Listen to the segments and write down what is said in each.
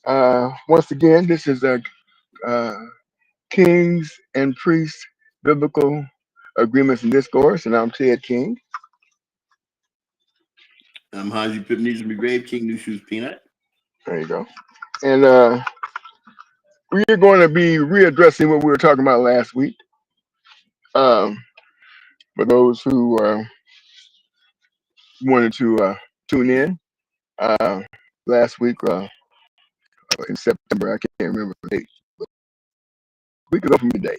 Once again, this is a uh, Kings and Priests Biblical Agreements and Discourse, and I'm Ted King. I'm Haji Pip Needs to be Grave King New Shoes Peanut. There you go. And we're going to be readdressing what we were talking about last week. Um, for those who wanted to tune in, uh, last week in September, I can't remember the date, but a week ago from today,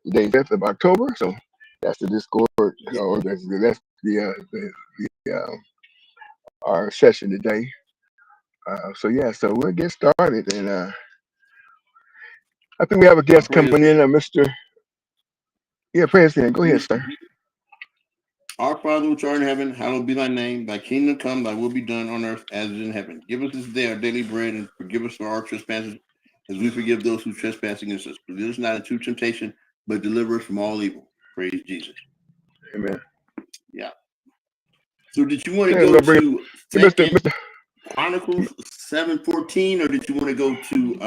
the day 5th of October. So that's the Discord, or that's our session today. So we'll get started, and I think we have a guest coming in, Mr. Yeah, pray us in. Go ahead, sir. Our Father which art in heaven, hallowed be thy name. Thy kingdom come, thy will be done on earth as it is in heaven. Give us this day our daily bread, and forgive us for our trespasses, as we forgive those who trespass against us. Lead us not into temptation, but deliver us from all evil. Praise Jesus. Amen. Yeah. So did you want to go to Mr. Chronicles 7:14, or did you want to go to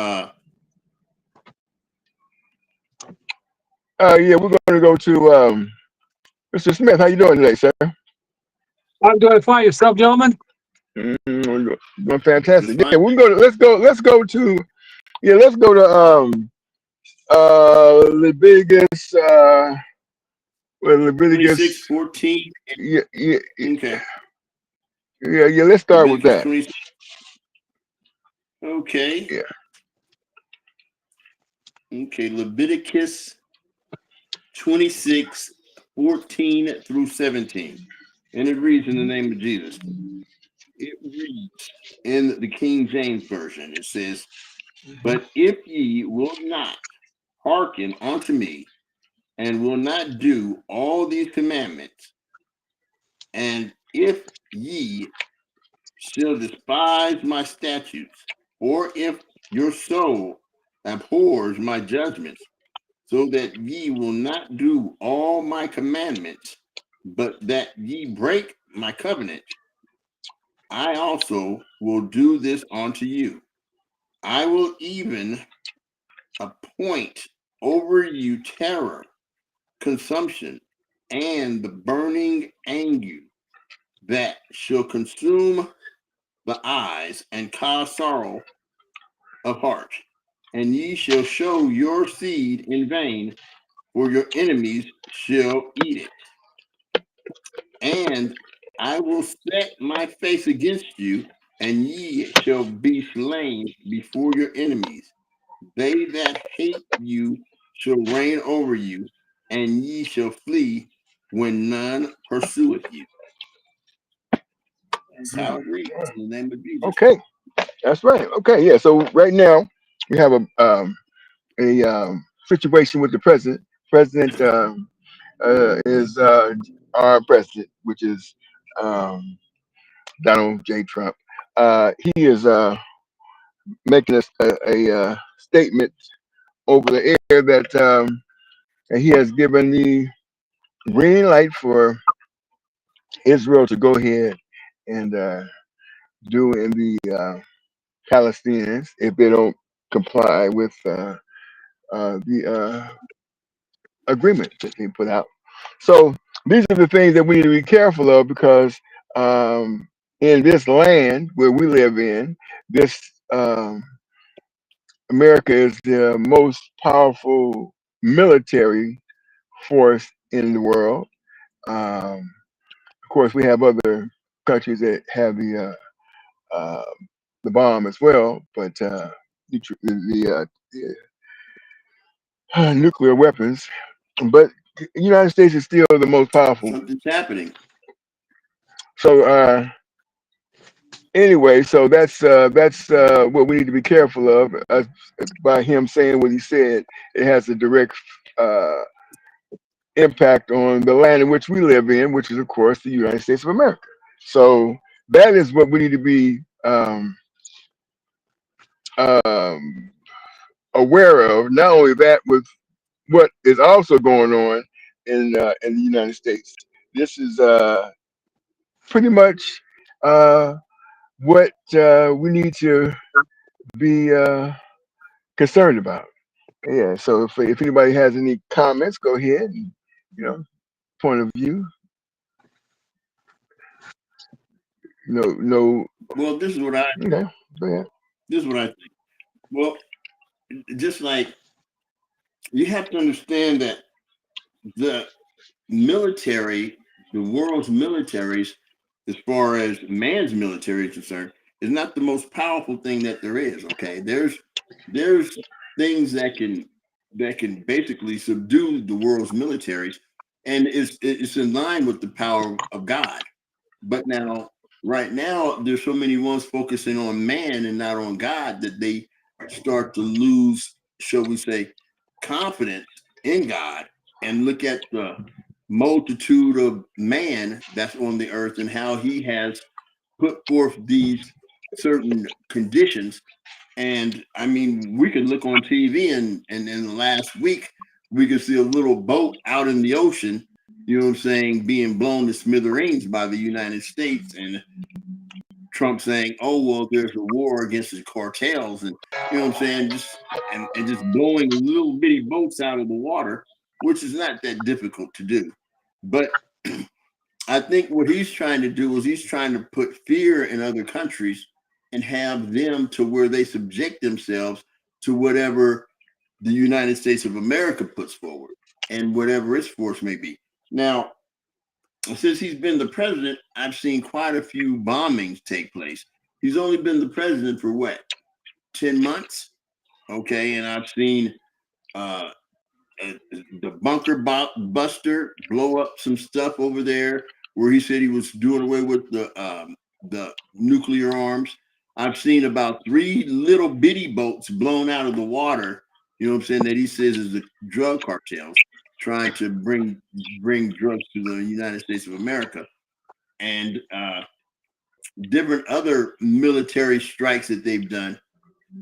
yeah, we're going to go to Mr. Smith. How you doing today, sir? I'm doing fine. Yourself, gentlemen? We're doing fantastic. Yeah, we can go to let's go to Leviticus Leviticus 26:14. Yeah. Okay. Yeah, let's start with that. 26. Okay. Yeah. Okay, Leviticus 26:14 through 17. And it reads in the name of Jesus. It reads in the King James Version. It says, "But if ye will not hearken unto me, and will not do all these commandments, and if ye shall despise my statutes, or if your soul abhors my judgments, so that ye will not do all my commandments, but that ye break my covenant, I also will do this unto you. I will even appoint over you terror, consumption, and the burning anger that shall consume the eyes and cause sorrow of heart. And ye shall show your seed in vain, for your enemies shall eat it. And I will set my face against you, and ye shall be slain before your enemies. They that hate you shall reign over you, and ye shall flee when none pursueth you." That's how it reads in the name of Jesus. Okay, that's right. Okay, yeah. So right now we have a situation with the president. President is our president, which is Donald J. Trump. He is making a statement over the air that he has given the green light for Israel to go ahead and do in the Palestinians if they don't comply with the agreement that they put out. So these are the things that we need to be careful of because in this land where we live in, this America is the most powerful military force in the world. Of course, we have other countries that have the bomb as well, but the nuclear weapons. But the United States is still the most powerful. Something's happening. So anyway, so that's what we need to be careful of. By him saying what he said, it has a direct impact on the land in which we live in, which is of course the United States of America. So that is what we need to be um, aware of. Not only that, with what is also going on in the United States. This is pretty much what we need to be concerned about. Yeah. So if anybody has any comments, go ahead. And, you know, point of view. No. Well, Okay. Go ahead. this is what I think. Well, just like you have to understand that the military, the world's militaries, as far as man's military is concerned, is not the most powerful thing that there is. Okay, there's things that can basically subdue the world's militaries, and it's in line with the power of God. But now, right now, there's so many ones focusing on man and not on God that they start to lose, shall we say, confidence in God and look at the multitude of man that's on the earth and how he has put forth these certain conditions. And I mean, we could look on TV and in the last week, we could see a little boat out in the ocean, you know what I'm saying, being blown to smithereens by the United States. And Trump saying, oh, well, there's a war against the cartels. And, you know what I'm saying, just blowing little bitty boats out of the water, which is not that difficult to do. But I think what he's trying to do is he's trying to put fear in other countries and have them to where they subject themselves to whatever the United States of America puts forward and whatever its force may be. Now, since he's been the president, I've seen quite a few bombings take place. He's only been the president for what, 10 months? Okay, and I've seen the bunker buster blow up some stuff over there where he said he was doing away with the nuclear arms. I've seen about 3 little bitty boats blown out of the water, you know what I'm saying, that he says is the drug cartels trying to bring drugs to the United States of America. And different other military strikes that they've done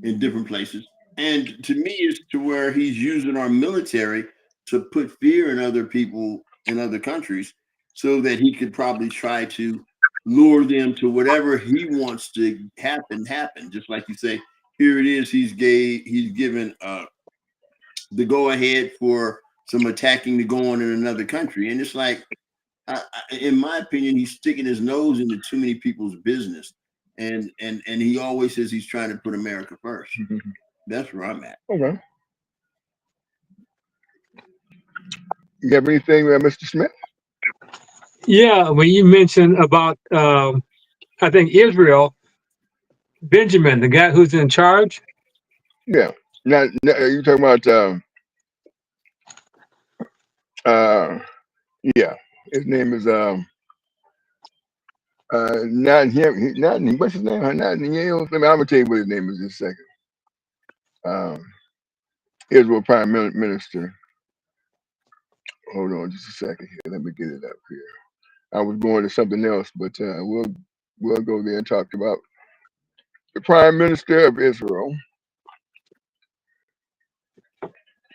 in different places. And to me, it's to where he's using our military to put fear in other people in other countries so that he could probably try to lure them to whatever he wants to happen. Just like you say, here it is, he's given the go ahead for some attacking to go on in another country. And it's like, in my opinion, he's sticking his nose into too many people's business. And he always says he's trying to put America first. That's where I'm at. Okay. You have anything, Mr. Smith? Yeah, when you mentioned about, I think Israel, Benjamin, the guy who's in charge. Yeah. Now you talking about yeah. His name is not him. Not what's his name? Not Yale. I'm gonna tell you what his name is in a second. Israel Prime Minister. Hold on just a second here. Let me get it up here. I was going to something else, but we'll go there and talk about the Prime Minister of Israel.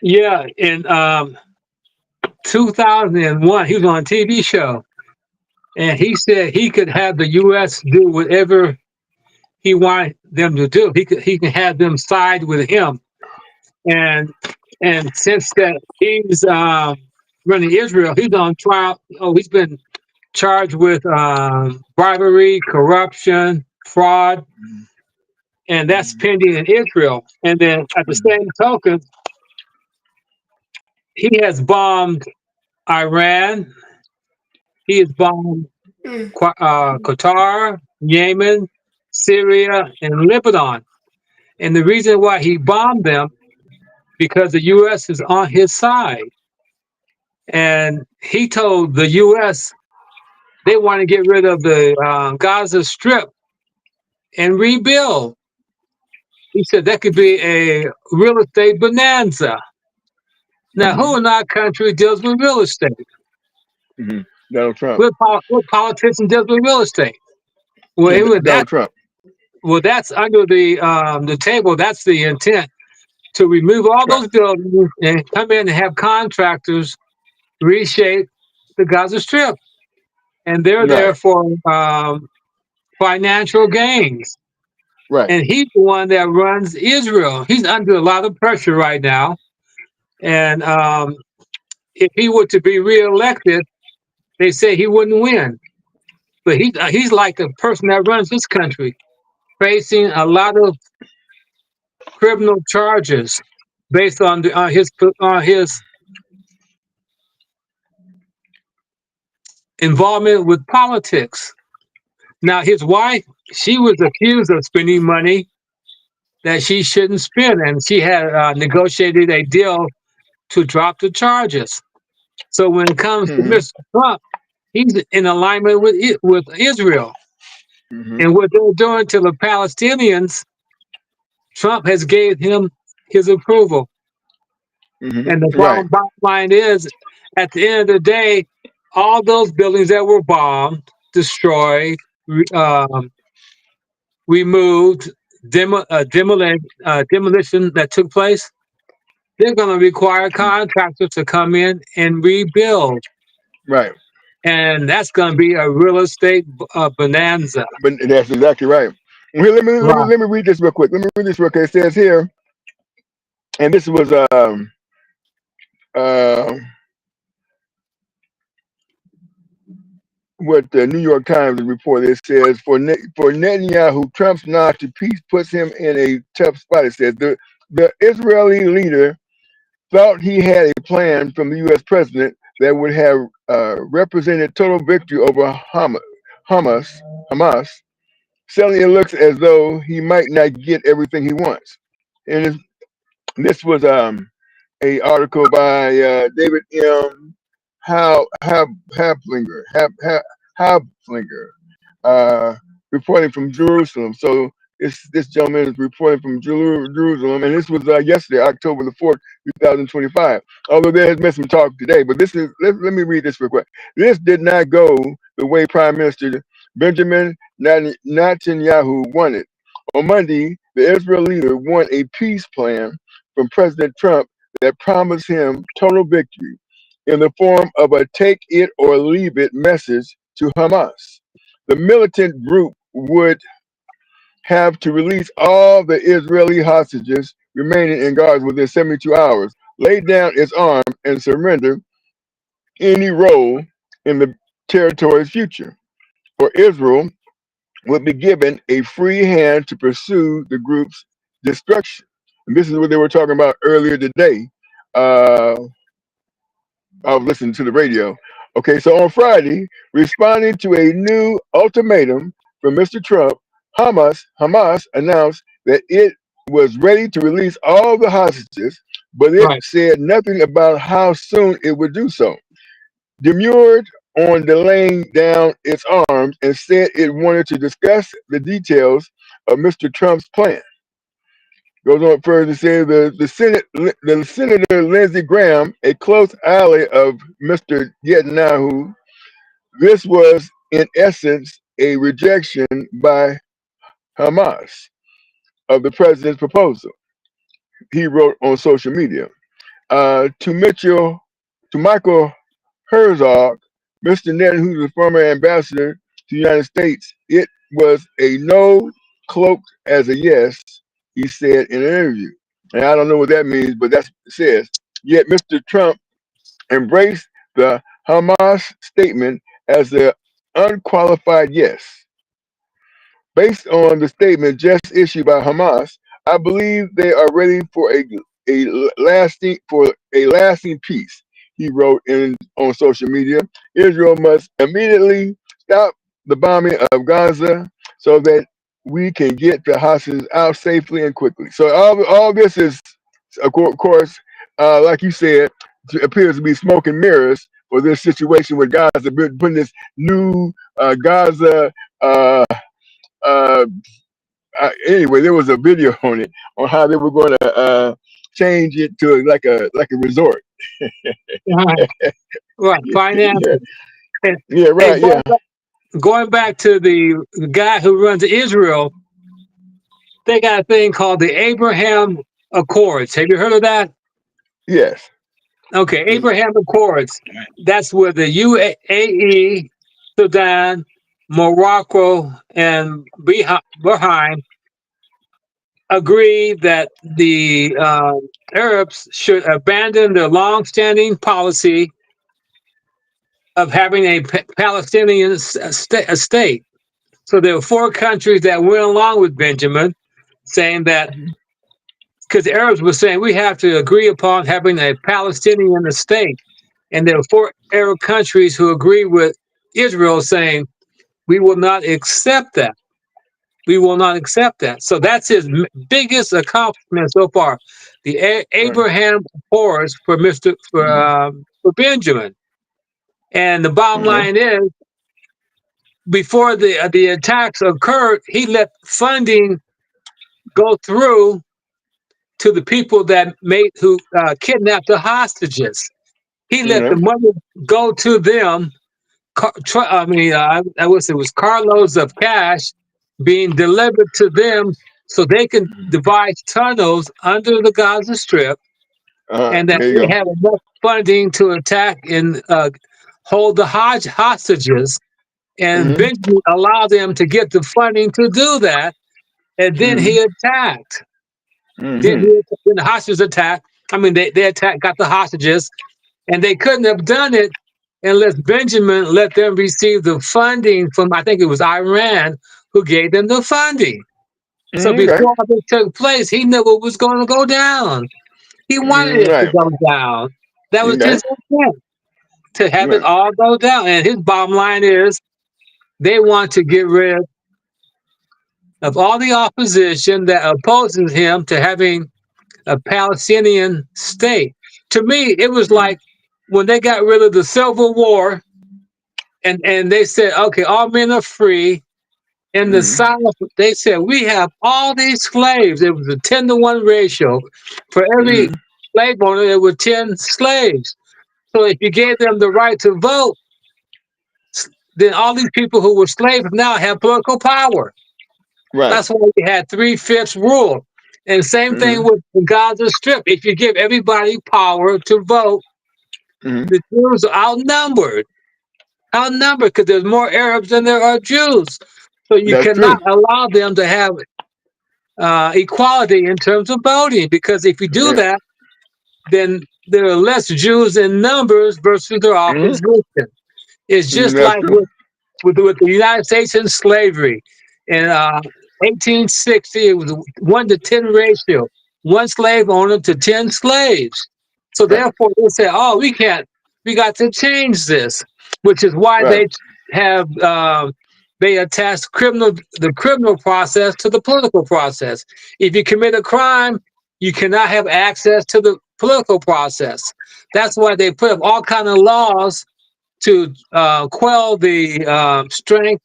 Yeah, in 2001, he was on a TV show, and he said he could have the U.S. do whatever he wanted them to do. He can have them side with him, and since that he's running Israel, he's on trial. Oh, he's been charged with bribery, corruption, fraud, and that's pending in Israel. And then at the same token, he has bombed Iran. He has bombed Qatar, Yemen, Syria, and Lebanon. And the reason why he bombed them, because the U.S. is on his side. And he told the U.S. they want to get rid of the Gaza Strip and rebuild. He said that could be a real estate bonanza. Now, who in our country deals with real estate? Donald Trump. What politician deals with real estate? Well, Donald Trump. Well, that's under the table. That's the intent, to remove all those buildings and come in and have contractors reshape the Gaza Strip, and they're there for financial gains. Right. and he's the one that runs Israel. He's under a lot of pressure right now, and if he were to be reelected, they say he wouldn't win. But he's like the person that runs this country, facing a lot of criminal charges based on his involvement with politics. Now, his wife, she was accused of spending money that she shouldn't spend, and she had negotiated a deal to drop the charges. So when it comes to Hmm. Mr. Trump, he's in alignment with Israel, Hmm. and what they're doing to the Palestinians, Trump has gave him his approval. Hmm. And the Right. bottom line is, at the end of the day, all those buildings that were bombed, destroyed, removed, demolition that took place, they're going to require contractors to come in and rebuild. Right. And that's going to be a real estate bonanza. But that's exactly right. Here, Right, let me read this real quick. Let me read this real quick. It says here, and this was uh, what the New York Times reported. It says for Netanyahu, Trump's nod to peace puts him in a tough spot. It says the Israeli leader thought he had a plan from the U.S. president that would have represented total victory over Hamas. Hamas. Suddenly, it looks as though he might not get everything he wants. And this was a article by David M. Hablinger, Hablinger, uh, reporting from Jerusalem. So this gentleman is reporting from Jerusalem, and this was yesterday, October the 4th, 2025. Although there has been some talk today, but this is let me read this real quick. This did not go the way Prime Minister Benjamin Netanyahu wanted. On Monday, the Israel leader won a peace plan from President Trump that promised him total victory in the form of a take it or leave it message to Hamas. The militant group would have to release all the Israeli hostages remaining in Gaza within 72 hours, lay down its arms, and surrender any role in the territory's future. Or Israel would be given a free hand to pursue the group's destruction. And this is what they were talking about earlier today. Uh, I was listening to the radio. Okay, so on Friday, responding to a new ultimatum from Mr. Trump, Hamas announced that it was ready to release all the hostages, but it right. said nothing about how soon it would do so. Demurred on delaying down its arms and said it wanted to discuss the details of Mr. Trump's plan. Goes on further to say the Senator Lindsey Graham, a close ally of Mr. Netanyahu, this was in essence a rejection by Hamas of the president's proposal. He wrote on social media. To Michael Herzog, Mr. Netanyahu, the former ambassador to the United States, it was a no cloaked as a yes, he said in an interview. And I don't know what that means, but that's what it says. Yet Mr. Trump embraced the Hamas statement as an unqualified yes. Based on the statement just issued by Hamas, I believe they are ready for a lasting peace. He wrote on social media. Israel must immediately stop the bombing of Gaza so that we can get the hostages out safely and quickly. So all this is, of course, like you said, appears to be smoke and mirrors for this situation with Gaza, putting this new Gaza. Uh, anyway, there was a video on it on how they were going to change it to like a resort. Right. Right. Yeah, Finances. And, yeah, hey, right, yeah, going back to the guy who runs Israel, they got a thing called the Abraham Accords. Have you heard of that? yes, Okay, Abraham Accords. That's where the UAE, Sudan, Morocco, and Bahrain agreed that the Arabs should abandon their long-standing policy of having a Palestinian state. So there were four countries that went along with Benjamin, saying that because the Arabs were saying we have to agree upon having a Palestinian state, and there were four Arab countries who agreed with Israel, saying we will not accept that. We will not accept that. So that's his biggest accomplishment so far. The Right. Abraham Accords for Benjamin. And the bottom Uh-huh. line is, before the attacks occurred, he let funding go through to the people that who kidnapped the hostages. He let the Uh-huh. money go to them. I wish it was carloads of cash being delivered to them so they can devise tunnels under the Gaza Strip, Uh-huh. and that There you they go. have enough funding to attack and hold the hostages. And Mm-hmm. Benjamin allowed them to get the funding to do that, and then Mm-hmm. he attacked. Then, Mm-hmm. then the hostages attacked. I mean, they attacked, got the hostages, and they couldn't have done it unless Benjamin let them receive the funding from, I think it was Iran, who gave them the funding. So Mm-hmm. Okay. before all this took place, he knew what was going to go down. He wanted Mm, it to right. go down. That was Okay. his intent, to have it Right. all go down. And his bottom line is they want to get rid of all the opposition that opposes him to having a Palestinian state. To me, it was like when they got rid of the Civil War and they said, okay, all men are free. In the Mm-hmm. South, they said, we have all these slaves. It was a 10-to-1 ratio. For every Mm-hmm. slave owner, there were 10 slaves. So if you gave them the right to vote, then all these people who were slaves now have political power. Right. That's why we had 3/5 rule. And same thing Mm-hmm. with the Gaza Strip. If you give everybody power to vote, Mm-hmm. the Jews are outnumbered because there's more Arabs than there are Jews. So you That's true. cannot allow them to have equality in terms of voting, because if you do Right. that, then there are less Jews in numbers versus their Mm-hmm. opposition. It's Mm, just that's like true. with the United States and slavery. In 1860, it was a 1 to 10 ratio, one slave owner to 10 slaves. So Right. therefore, they say, "Oh, we can't. We got to change this," which is why Right. have they attach the criminal process to the political process. If you commit a crime, you cannot have access to the political process. That's why they put up all kind of laws to quell the strength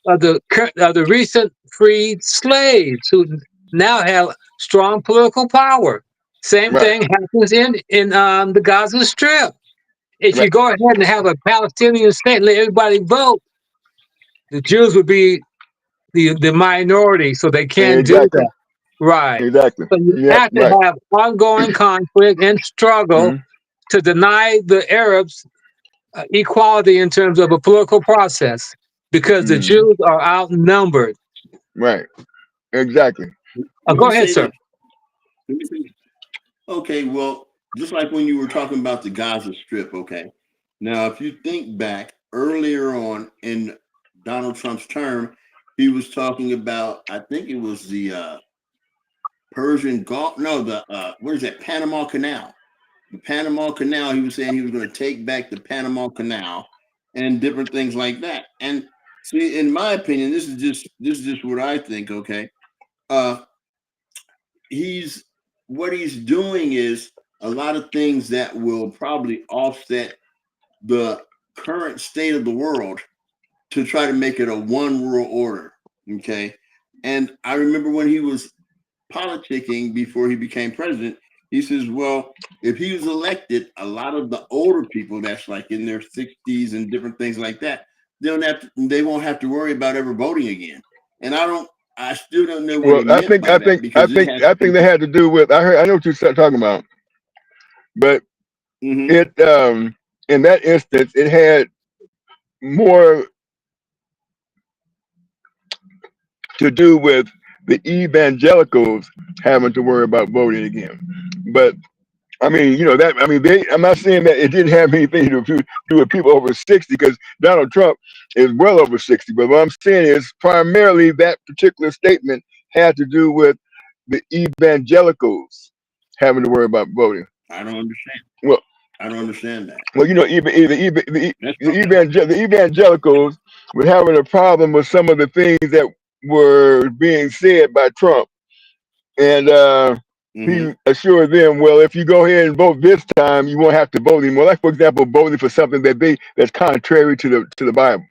of the recent freed slaves who now have strong political power. Same Right. thing happens in the Gaza Strip. If Right. you go ahead and have a Palestinian state and let everybody vote, the Jews would be the minority, so they can't do Exactly. that. Right. Exactly. So you Yep. have to Right. have ongoing conflict and struggle Mm-hmm. to deny the Arabs equality in terms of a political process, because the Mm-hmm. Jews are outnumbered. Right. Exactly. Let Go me ahead, say sir. this. Let me say this. Okay, well, just like when you were talking about the Gaza Strip, okay. Now, if you think back earlier on in Donald Trump's term, he was talking about, I think it was the Persian Gulf, no, the what is that, Panama Canal. The Panama Canal, he was saying he was going to take back the Panama Canal and different things like that. And see, in my opinion, this is just what I think, okay. Uh he's what he's doing is a lot of things that will probably offset the current state of the world to try to make it a one world order. Okay. And I remember when he was politicking before he became president, he says, well, if he was elected, a lot of the older people that's like in their 60s and different things like that, they won't have to worry about ever voting again. And I still don't know what Well, he meant by that, because it has I think they had to do with. I know what you're talking about, but mm-hmm, it in that instance it had more to do with the evangelicals having to worry about voting again. But I mean, that I mean, I'm not saying that it didn't have anything to do with people over 60, because Donald Trump is well over 60. But what I'm saying is primarily that particular statement had to do with the evangelicals having to worry about voting. I don't understand. Well, I don't understand that. well, That's something. the evangelicals were having a problem with some of the things that were being said by Trump, and Mm-hmm. he assured them, well, if you go ahead and vote this time, you won't have to vote anymore. Like, for example, voting for something that's contrary to the Bible.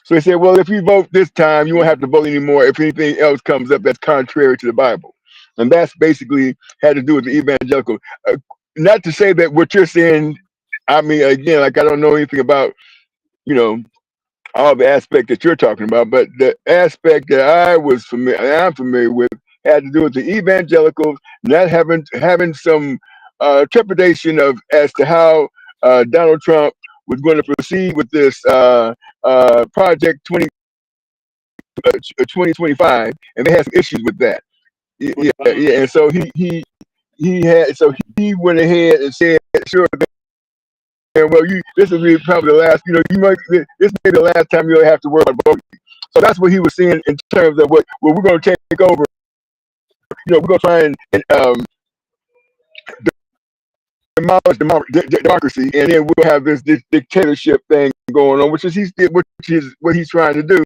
So he said, well, if you vote this time, you won't have to vote anymore if anything else comes up that's contrary to the Bible. And that's basically had to do with the evangelical. Not to say that what you're saying, I mean, again, like I don't know anything about, you know, all the aspect that you're talking about, but the aspect that I'm familiar with had to do with the evangelicals not having some trepidation of as to how Donald Trump was going to proceed with this project 2025, and they had some issues with that. Yeah, 25. yeah, and so he went ahead and said, sure. And well, this will be probably the last. This may be the last time you'll have to worry about voting. So that's what he was saying in terms of what we're going to take over. We're going to try and demolish democracy, and then we'll have this dictatorship thing going on, which is what he's trying to do.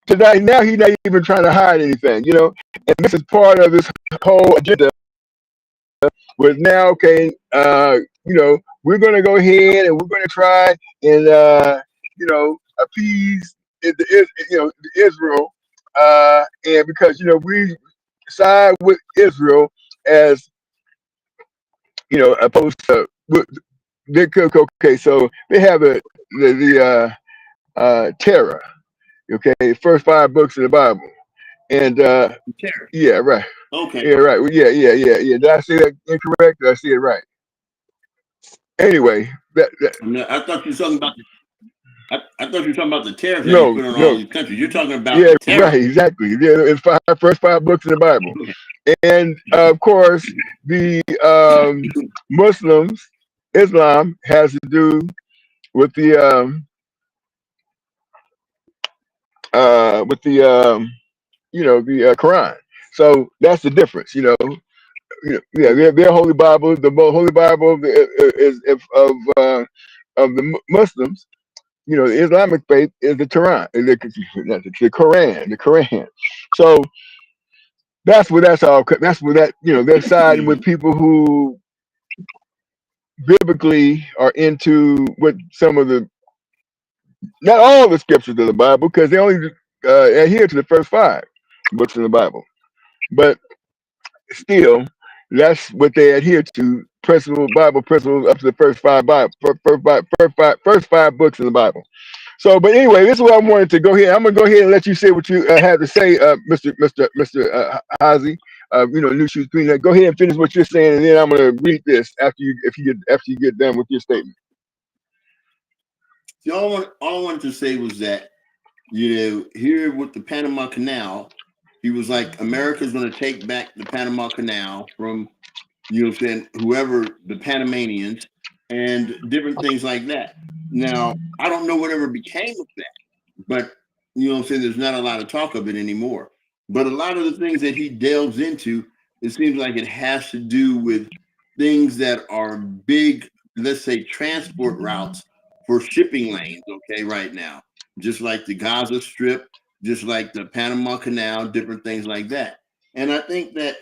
Today, now he's not even trying to hide anything, and this is part of this whole agenda. Was now okay. We're going to go ahead and we're going to try and appease Israel, and because we side with Israel as opposed to okay. So they have the terror. Okay, first 5 books of the Bible, and Terror. yeah, right. Okay. Yeah, right. Yeah. Did I say that incorrect? Did I say it right? Anyway, I thought you were talking about. I thought you were talking about the tariffs that he no, put on all no. these countries. You're talking about Yeah, the terror. right. Exactly. Yeah, it's first 5 books in the Bible, and of course, the Muslims, Islam has to do with the Quran. So that's the difference. Yeah, their Holy Bible, the Holy Bible is of the Muslims. The Islamic faith is the Quran, the Quran, the Quran. So that's where that's all. That's where they're siding with people who biblically are into what some of the, not all the scriptures of the Bible, because they only adhere to the first 5 books in the Bible. But still, that's what they adhere to. Bible principles up to the first five books in the Bible. So, but anyway, this is what I wanted to go ahead. I'm gonna go ahead and let you say what you had to say, Mr. Hazy. New shoes green. Go ahead and finish what you're saying, and then I'm gonna read this after you get done with your statement. See, all I wanted to say was that, here with the Panama Canal, he was like, America's going to take back the Panama Canal from, whoever, the Panamanians, and different things like that. Now, I don't know whatever became of that, but, there's not a lot of talk of it anymore. But a lot of the things that he delves into, it seems like it has to do with things that are big, let's say, transport routes for shipping lanes, okay, right now, just like the Gaza Strip, just like the Panama Canal, different things like that. And I think that,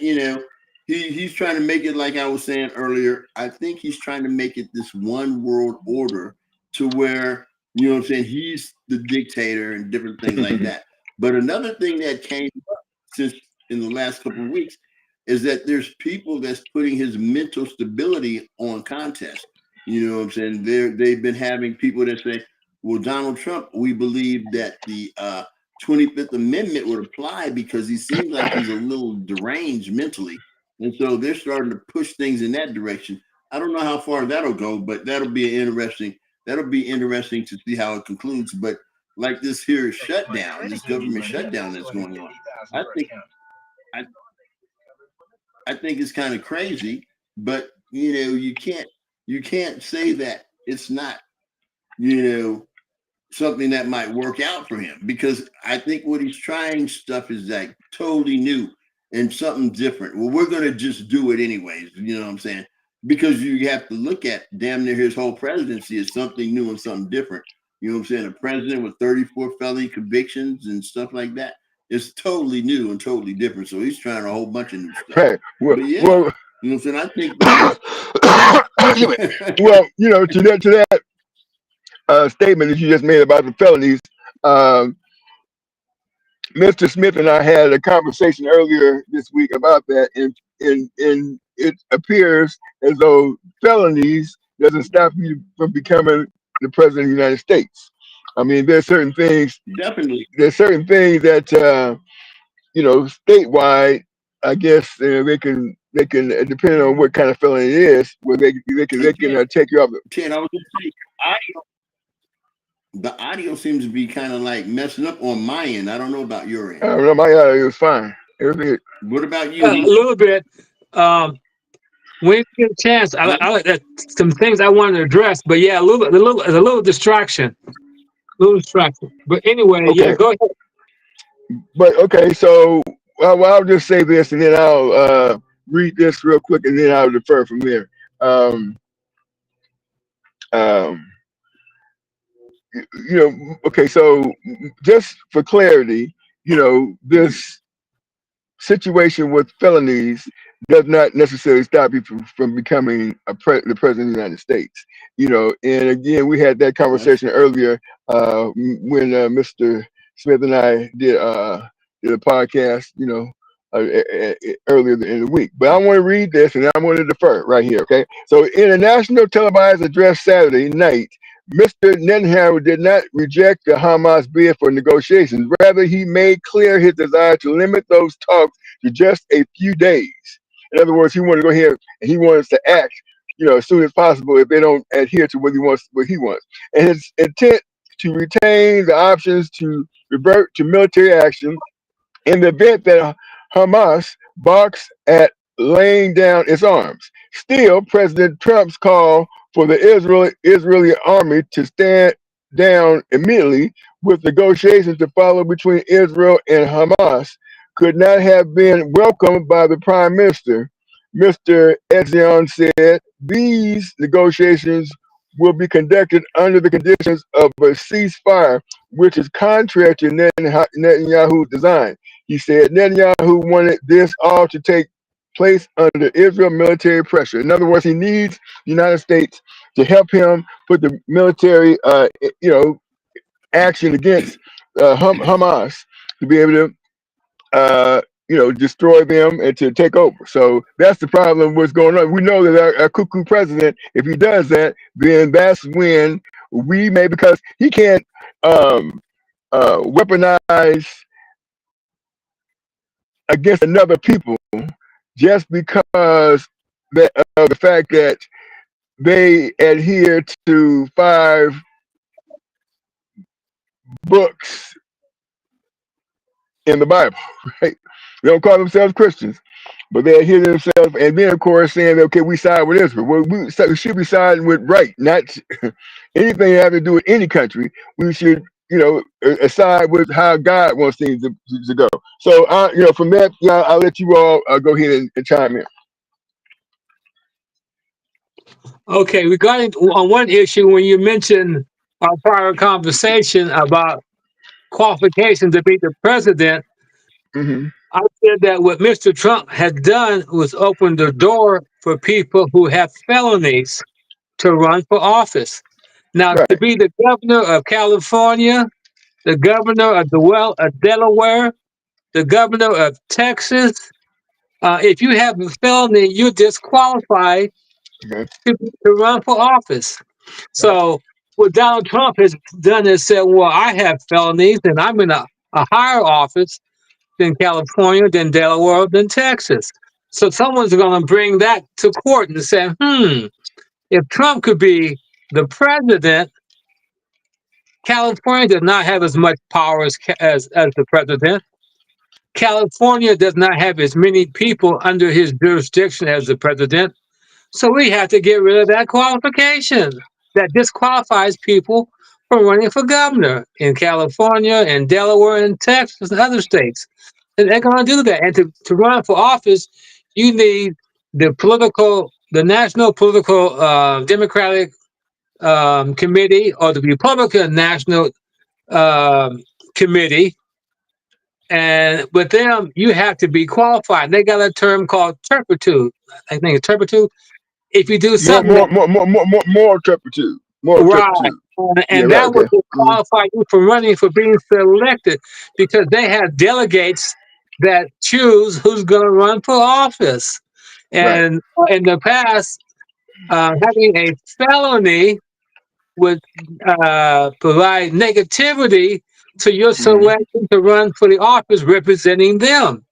he's trying to make it, like I was saying earlier, I think he's trying to make it this one world order to where, he's the dictator and different things like that. But another thing that came up since in the last couple of weeks is that there's people that's putting his mental stability on contest. You know what I'm saying? They've been having people that say, well, Donald Trump, we believe that the 25th Amendment would apply because he seems like he's a little deranged mentally. And so they're starting to push things in that direction. I don't know how far that'll go, but that'll be interesting to see how it concludes. But like this here shutdown, this government shutdown that's going on, I think I think it's kind of crazy, but you can't say that it's not you know something that might work out for him, because I think what he's trying stuff is like totally new and something different. Well, we're gonna just do it anyways. You know what I'm saying? Because you have to look at damn near his whole presidency as something new and something different. You know what I'm saying? A president with 34 felony convictions and stuff like that. It's totally new and totally different. So he's trying a whole bunch of new stuff. Right. Well, But yeah, well, you know what I'm saying? I think that well, to that statement that you just made about the felonies, um, Mr. Smith and I had a conversation earlier this week about that, and it appears as though felonies doesn't stop you from becoming the president of the United States. I mean, definitely. there's certain things that statewide, I guess they can depending on what kind of felony it is, where they Hey, can take you off. Ken, I was gonna say, the audio seems to be kind of like messing up on my end. I don't know about your I end. don't know, my audio was fine. Everything. What about A you? little bit. When you get a chance, some things I wanted to address, but yeah, a little distraction, But anyway, yeah, Okay, go ahead. but okay, so I'll just say this, and then I'll read this real quick, and then I'll defer from there. Um, um, okay, so just for clarity, this situation with felonies does not necessarily stop you from becoming the president of the United States. And again, we had that That's conversation earlier when Mr. Smith and I did a podcast. Earlier in the week. But I want to read this, and I'm going to defer right here. Okay. So in a national televised address Saturday night, Mr. Netanyahu did not reject the Hamas bid for negotiations. Rather, he made clear his desire to limit those talks to just a few days. In other words, he wanted to go ahead and he wants to act, as soon as possible if they don't adhere to what he wants. And his intent to retain the options to revert to military action in the event that Hamas balks at laying down its arms. Still, President Trump's call for the Israeli army to stand down immediately with negotiations to follow between Israel and Hamas could not have been welcomed by the Prime Minister. Mr. Ezion said these negotiations will be conducted under the conditions of a ceasefire, which is contrary to Netanyahu's design. He said Netanyahu wanted this all to take place under Israel military pressure. In other words, he needs the United States to help him put the military, action against Hamas to be able to, destroy them and to take over. So that's the problem. What's going on? We know that our cuckoo president, if he does that, then that's when we may, because he can't weaponize against another people just because of the fact that they adhere to 5 books in the Bible, right? They don't call themselves Christians, but they adhere to themselves, and then of course saying, "Okay, we side with Israel." Well, we should be siding with right, not anything having to do with any country. We should, side with how God wants things to go. So, from that, I'll let you all go ahead and chime in. Okay, regarding on one issue, when you mentioned our prior conversation about qualifications to be the president, Hmm. I said that what Mr. Trump had done was open the door for people who have felonies to run for office. Now, to Right. be the governor of California, the governor of Delaware, the governor of Texas, if you have a felony, you're disqualified Okay. to run for office. Right. So what Donald Trump has done is said, well, I have felonies and I'm in a higher office than California, than Delaware, than Texas. So someone's going to bring that to court and say, if Trump could be the president, California does not have as much power as the president. California does not have as many people under his jurisdiction as the president. So we have to get rid of that qualification that disqualifies people from running for governor in California and Delaware and Texas and other states. And they're going to do that. And to run for office, you need the national political Democratic committee or the Republican National Committee. And with them, you have to be qualified. They got a term called turpitude. I think it's turpitude. If you do More, something more, that more, more, more, more, more turpitude. More right, turpitude. Yeah, and right. that would Okay. Mhm. disqualify you from running for being selected because they have delegates that choose who's going to run for office. Right. And in the past, having a felony would provide negativity to your Hmm. selection to run for the office representing them.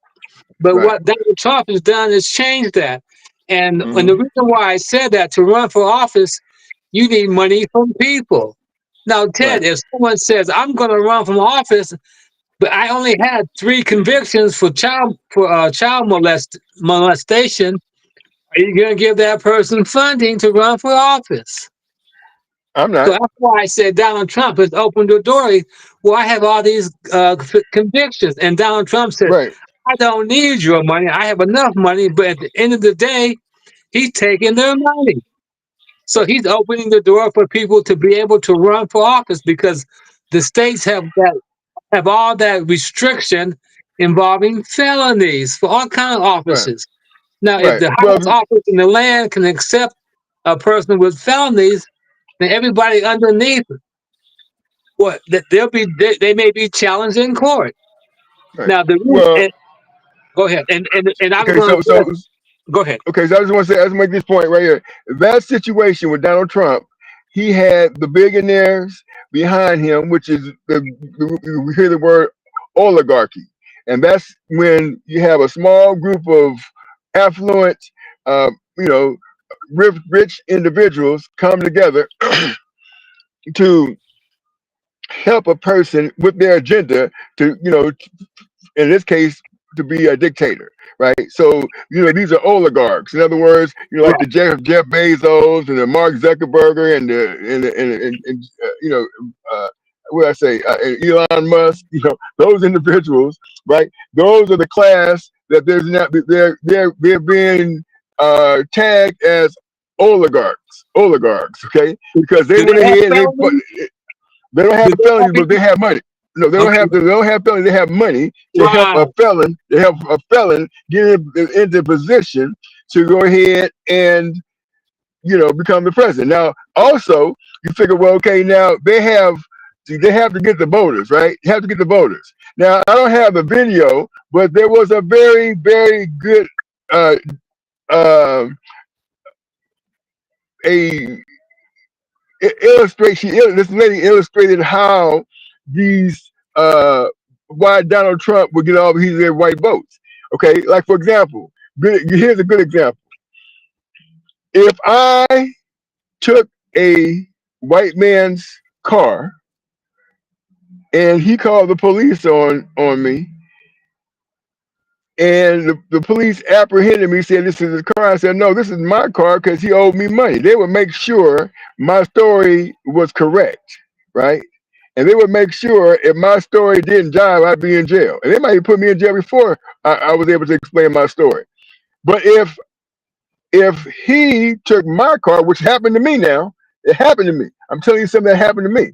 But Right. what Donald Trump has done is change that. And the Hmm. reason why I said that to run for office, you need money from people. Now, Right. Ted, if someone says, I'm going to run from office, but I only had 3 convictions for child molestation, are you going to give that person funding to run for office? I'm So not. that's why I said Donald Trump has opened the door. Well, I have all these convictions. And Donald Trump said, Right. I don't need your money. I have enough money. But at the end of the day, he's taking their money. So he's opening the door for people to be able to run for office because the states have all that restriction involving felonies for all kind of Right. offices. Now, if Right. the Well, highest office in the land can accept a person with felonies, then everybody underneath what that they may be challenged in court. right. Now the Well, and, go ahead and I was okay. going So to go ahead. okay, so I just want to say, I just make this point right here. That situation with Donald Trump, he had the billionaires behind him, which is we hear the word oligarchy, and that's when you have a small group of affluent, you know, rich individuals come together to help a person with their agenda to, in this case, to be a dictator, right? So, these are oligarchs. In other words, like the Right. Jeff Bezos and the Mark Zuckerberg and what I say, and Elon Musk. Those individuals, right? Those are the class that there's not they're being tagged as oligarchs, okay? Because they Do went they have ahead and felonies? they don't Do have they have felonies, but they any? have money. No, Okay. they don't have felony. They have money to help Right. a felon. They help a felon get into position to go ahead and become the president. Now, also, you figure, well, okay, now they have to get the voters, right? You have to get the voters. Now, I don't have the video, but there was a very, very good uh, uh, a illustration. This lady illustrated how these why Donald Trump would get all these white votes. Okay, like for example, here's a good example. If I took a white man's car and he called the police on me, and the police apprehended me, said this is his car. I said, no, this is my car because he owed me money. They would make sure my story was correct, right? And they would make sure if my story didn't jive, I'd be in jail. And they might even put me in jail before I was able to explain my story. But if he took my car, which happened to me now, it happened to me. I'm telling you something that happened to me.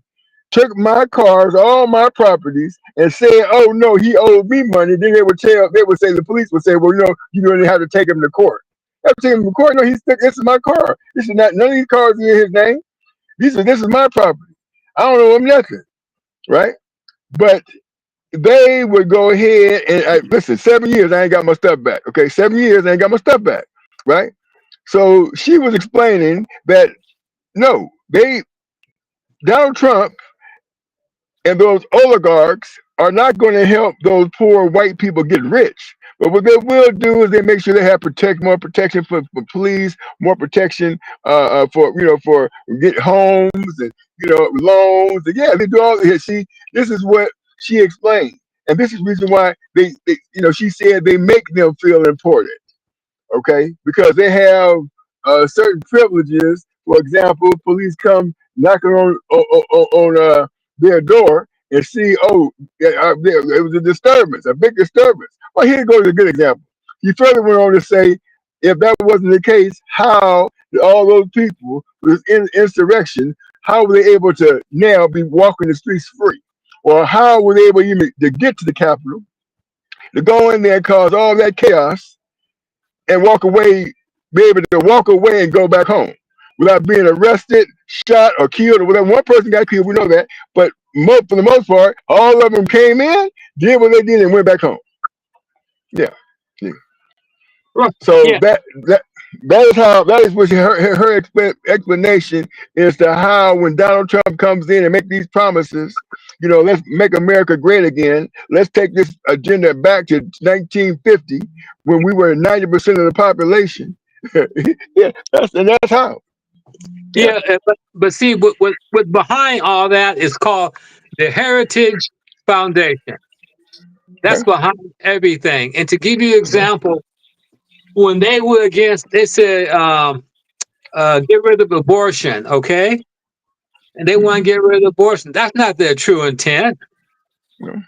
Took my cars, all my properties, and said, "Oh no, he owed me money." Then the police would say, "Well, you don't have to take him to court." I have to take him to court. No, this is my car. This is not none of these cars in his name. This is my property. I don't owe him nothing, right? But they would go ahead and listen. 7 years, I ain't got my stuff back. Okay, 7 years, I ain't got my stuff back, right? So she was explaining that no, Donald Trump and those oligarchs are not going to help those poor white people get rich. But what they will do is they make sure they have more protection for police, more protection for get homes and loans. And yeah, they do all this. This is what she explained. And this is the reason why they she said they make them feel important. Okay, because they have certain privileges. For example, police come knocking on their door and see, oh, it was a disturbance, a big disturbance. Well, here goes a good example. He further went on to say, if that wasn't the case, how did all those people with insurrection, how were they able to now be walking the streets free? Or how were they able even to get to the Capitol, to go in there and cause all that chaos and walk away, be able to walk away and go back home without being arrested, shot, or killed, or whatever? One person got killed, we know that, but for the most part, all of them came in, did what they did, and went back home. Yeah. Yeah. So Yeah, that is what her explanation is to how, when Donald Trump comes in and make these promises, let's make America great again. Let's take this agenda back to 1950 when we were 90% of the population. Yeah, that's how. Yeah, yeah. But see, what behind all that is called the Heritage Foundation. That's okay. behind everything. And to give you an example, when they were against, they said, get rid of abortion, okay? And they want to get rid of abortion. That's not their true intent. Yeah.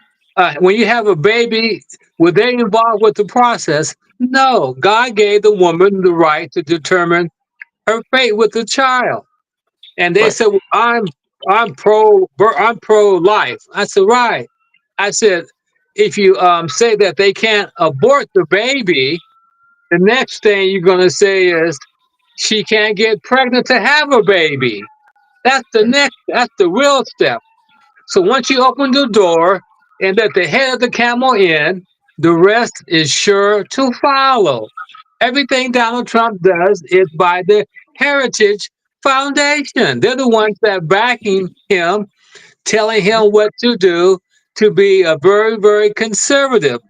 When you have a baby, were they involved with the process? No. God gave the woman the right to determine her fate with the child. And they Right. said, well, I'm pro life. I said, right. I said, if you say that they can't abort the baby, the next thing you're going to say is she can't get pregnant to have a baby. That's the real step. So once you open the door and let the head of the camel in, the rest is sure to follow. Everything Donald Trump does is by the Heritage Foundation. They're the ones that are backing him, telling him what to do to be a very, very conservative.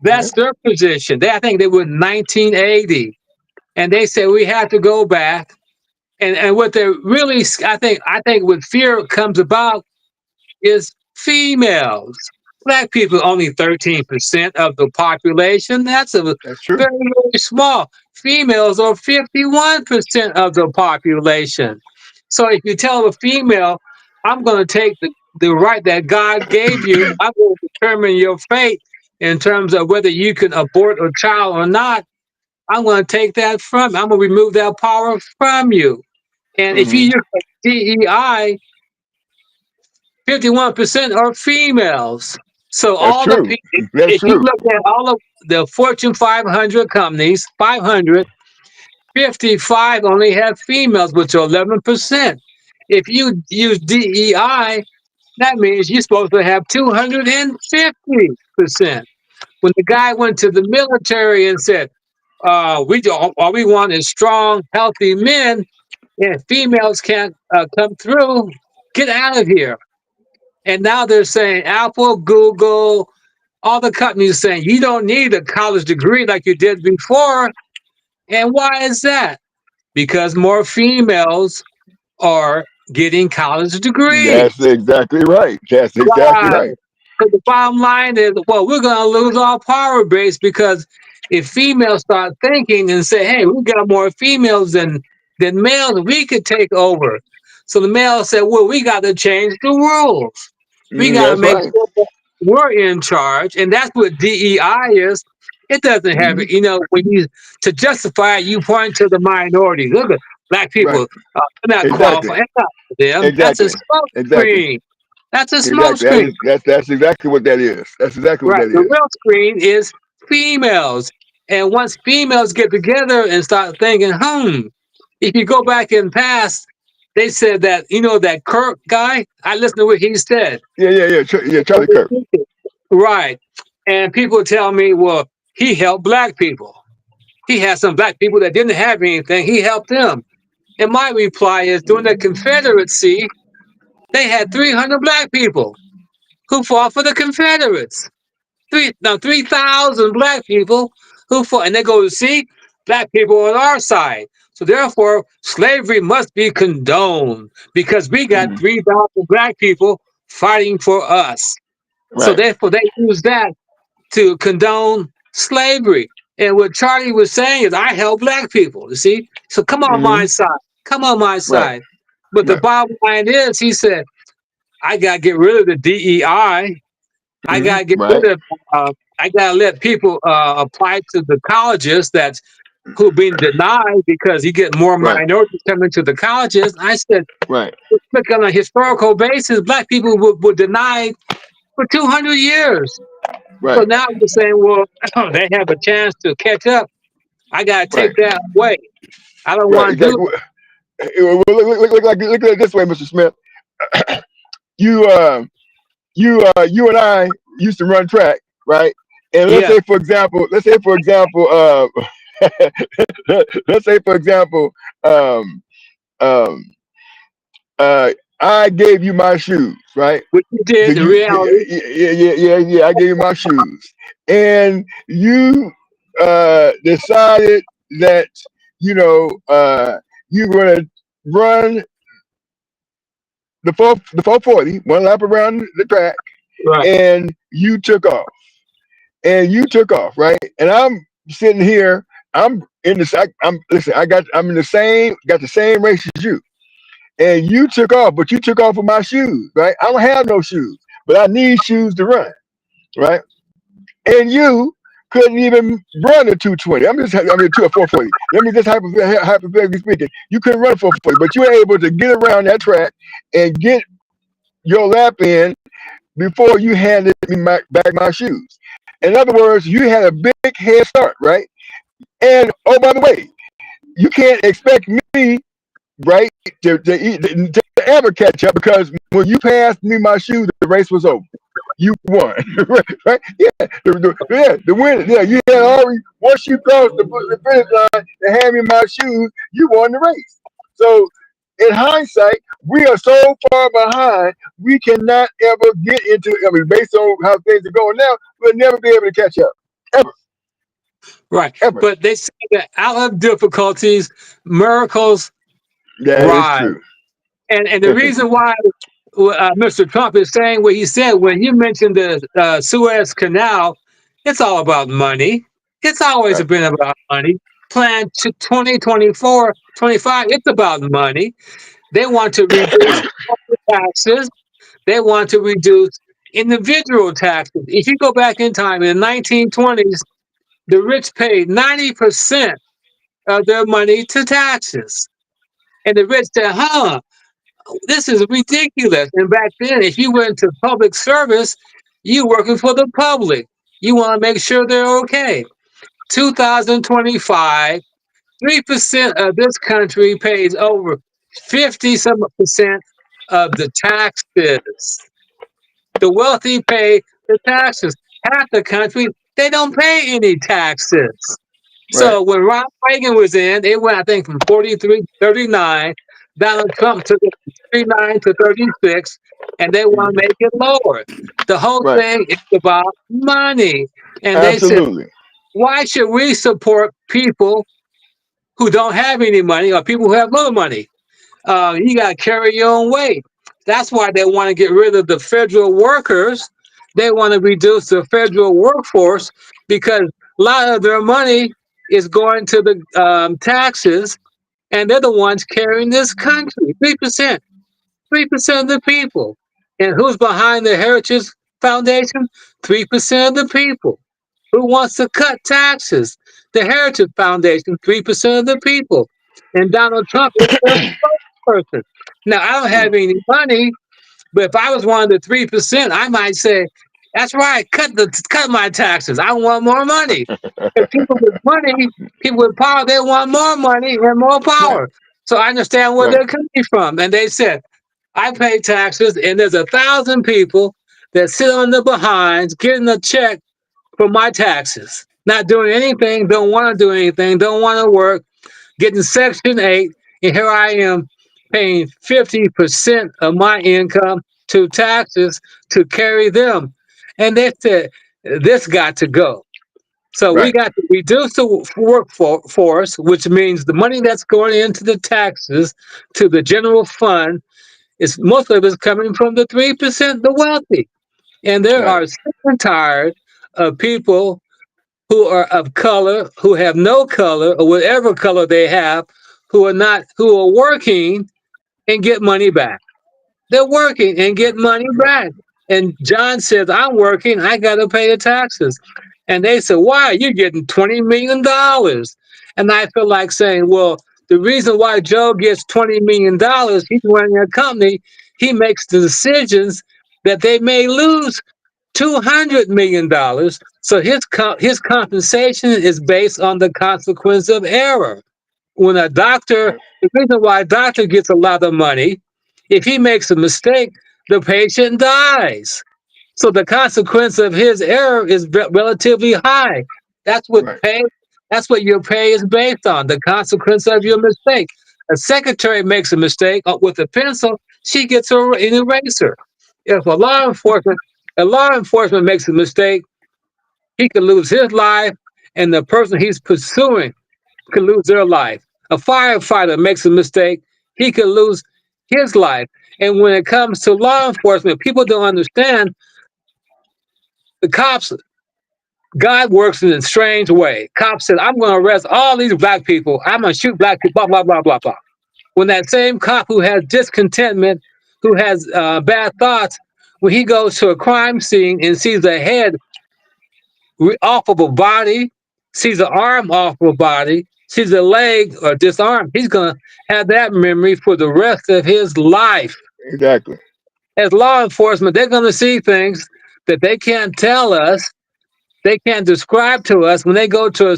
Yeah. That's their position. I think they were 1980, and they said we have to go back. And what they really, I think what fear comes about is females. Black people are only 13% of the population. That's a That's true. very, very small. Females are 51% of the population. So if you tell a female, I'm going to take the right that God gave you, I'm going to determine your fate in terms of whether you can abort a child or not, I'm going to take that from you. I'm going to remove that power from you. And if you Hmm. use DEI, 51% are females. So That's all the true. people, That's if you true. look at all of the Fortune 500 companies, 555 only have females, which are 11%. If you use DEI, that means you're supposed to have 250%. When the guy went to the military and said, all we want is strong, healthy men, and females can't come through, get out of here. And now they're saying Apple, Google, all the companies saying you don't need a college degree like you did before. And why is that? Because more females are getting college degrees. That's exactly right. That's exactly Right. right. So the bottom line is, well, we're going to lose our power base because if females start thinking and say, hey, we got more females than males, we could take over. So the males said, well, we got to change the rules. We got to That's make right. sure that we're in charge. And that's what DEI is. It doesn't have Hmm. it. When you, to justify it, you point to the minority. Look at black Right. people. They're not Exactly. qualified. It's not for them. That's a Exactly. smoke Exactly. screen. That's a smoke Exactly. screen. That's exactly what that is. That's exactly what Right. that The is. real screen is females. And once females get together and start thinking, if you go back in past, they said that, that Kirk guy, I listened to what he said. Yeah. Charlie Kirk. Right. And people tell me, well, he helped black people. He had some black people that didn't have anything. He helped them. And my reply is during the Confederacy, they had 300 black people who fought for the Confederates. 3,000 black people who fought, and they go to see black people on our side. So therefore, slavery must be condoned because we got Hmm. 3,000 black people fighting for us. So Right. therefore, they use that to condone slavery. And what Charlie was saying is, I help black people. You see, so come on my Hmm. side. Come on my Right. side. But the Right. bottom line is, he said, I gotta get rid of the DEI. I Hmm. gotta get Right. rid of. I gotta let people apply to the colleges that's who been denied because you get more Right. minorities coming to the colleges. I said, Right. look on a historical basis, black people were denied for 200 years. So Right. now you're saying, well, they have a chance to catch up. I gotta Right. take that away. I don't Right. want to do Exactly. Well, look at it this way, Mr. Smith. You you and I used to run track, right? And it. let's Yeah, say for example, let's say for example, um, um, I gave you my shoes, right? what you So did in reality, yeah. I gave you my shoes, and you decided that you know you're gonna run the 440 one lap around the track, right, and you took off, right? And I'm sitting here. I'm in this. I'm listen. I'm in got the same race as you, and you took off, but you took off with my shoes, right? I don't have no shoes, but I need shoes to run, right? And you couldn't even run a 220. I mean, to a 440. Let me just hypothetically speaking, you couldn't run a 440, but you were able to get around that track and get your lap in before you handed me back my shoes. In other words, you had a big head start, right? And oh, by the way, you can't expect me, right, to ever catch up because when you passed me my shoes, the race was over. You won, right? Yeah, the win. Yeah, you had already once you crossed the finish line and hand me my shoes, you won the race. So, in hindsight, we are so far behind, we cannot ever get into. I mean, based on how things are going now, we'll never be able to catch up, ever, right. ever. But they say that out of difficulties, miracles That is rise. true. And the reason why Mr. Trump is saying what he said when you mentioned the Suez Canal, it's all about money. It's always Right, been about money. Plan to 2024, 25, it's about money. They want to reduce corporate taxes. They want to reduce individual taxes. If you go back in time in the 1920s, the rich paid 90% of their money to taxes. And the rich said, this is ridiculous. And back then, if you went to public service, you working for the public. You want to make sure they're okay. 2025, 3% of this country pays over 50 some percent of the taxes. The wealthy pay the taxes. Half the country, they don't pay any taxes. right, So when Ronald Reagan was in, it went, I think, from 43 to 39. Donald Trump took it from 39 to 36, and they want to mhm, make it lower. The whole right. thing is about money. And they said, Absolutely. why should we support people who don't have any money or people who have little money? You got to carry your own weight. That's why they want to get rid of the federal workers. They want to reduce the federal workforce because a lot of their money is going to the taxes, and they're the ones carrying this country. 3%, 3% of the people. And who's behind the Heritage Foundation? 3% of the people. Who wants to cut taxes? The Heritage Foundation, 3% of the people. And Donald Trump is their spokesperson. Now, I don't have any money, but if I was one of the 3%, I might say, that's right, cut my taxes. I want more money. If people with money, people with power, they want more money and more Right, power. So I understand where right, they're coming from. And they said, I pay taxes, and there's 1,000 people that sit on the behinds getting a check for my taxes, not doing anything, don't want to do anything, don't want to work, getting Section 8, and here I am paying 50% of my income to taxes to carry them. And they said, this got to go. So we right, got to reduce the workforce, which means the money that's going into the taxes to the general fund is most of it's coming from the 3%, the wealthy. And there Right. are sick and tired of people who are of color, who have no color, or whatever color they have, who are working and get money back. They're working and get money Right. back. And John says, I'm working, I got to pay the taxes. And they said, why? You're getting $20 million. And I feel like saying, well, the reason why Joe gets $20 million, he's running a company, he makes the decisions that they may lose $200 million. So his compensation is based on the consequence of error. When a doctor, Right. the reason why a doctor gets a lot of money, if he makes a mistake, the patient dies. So the consequence of his error is relatively high. That's what Right. pay. That's what your pay is based on. The consequence of your mistake. A secretary makes a mistake with a pencil, she gets an eraser. If a law enforcement makes a mistake, he could lose his life, and the person he's pursuing could lose their life. A firefighter makes a mistake, he could lose his life. And when it comes to law enforcement, people don't understand the cops. God works in a strange way. Cops said, I'm going to arrest all these black people. I'm going to shoot black people, blah, blah, blah, blah, blah. When that same cop who has discontentment, who has bad thoughts, when he goes to a crime scene and sees a head off of a body, sees an arm off of a body, sees a leg or disarmed, he's going to have that memory for the rest of his life. Exactly. As law enforcement, they're going to see things that they can't tell us, they can't describe to us when they go to a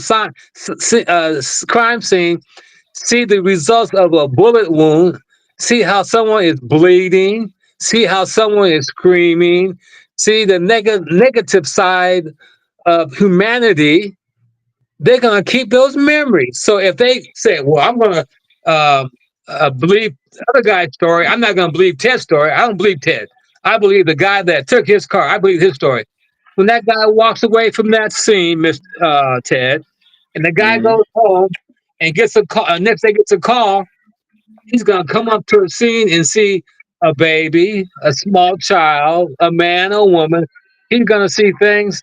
crime scene, see the results of a bullet wound, see how someone is bleeding, see how someone is screaming, see the negative side of humanity. They're going to keep those memories. So if they say, well, I'm going to believe the other guy's story, I'm not going to believe Ted's story. I don't believe Ted. I believe the guy that took his car. I believe his story. When that guy walks away from that scene, Mr. Ted, and the guy Hmm. goes home and gets a call, next day gets a call, he's going to come up to a scene and see a baby, a small child, a man, a woman. He's going to see things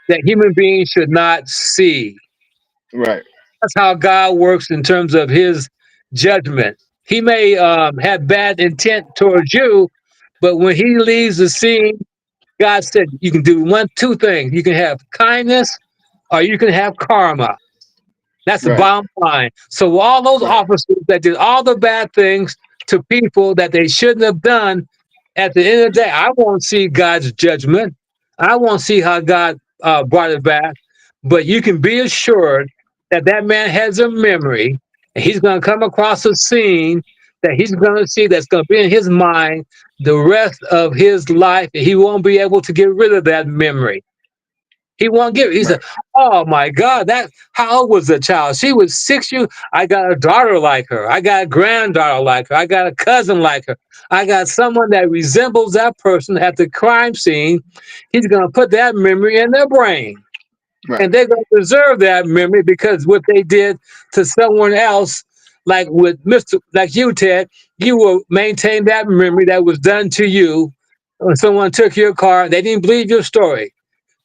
that human beings should not see. Right. That's how God works in terms of his judgment. He may have bad intent towards you, but when he leaves the scene, God said you can do two things. You can have kindness or you can have karma. That's the Right. bottom line. So all those Right. officers that did all the bad things to people that they shouldn't have done, at the end of the day, I won't see God's judgment. I won't see how God brought it back. But you can be assured that that man has a memory, and he's going to come across a scene that he's going to see that's going to be in his mind the rest of his life, and he won't be able to get rid of that memory. He won't give. He said, Right. "Oh my God, that how old was the child? She was 6 years. I got a daughter like her. I got a granddaughter like her. I got a cousin like her. I got someone that resembles that person at the crime scene. He's gonna put that memory in their brain, Right. and they're gonna preserve that memory because what they did to someone else, like with like you, Ted, you will maintain that memory that was done to you when someone took your car. They didn't believe your story."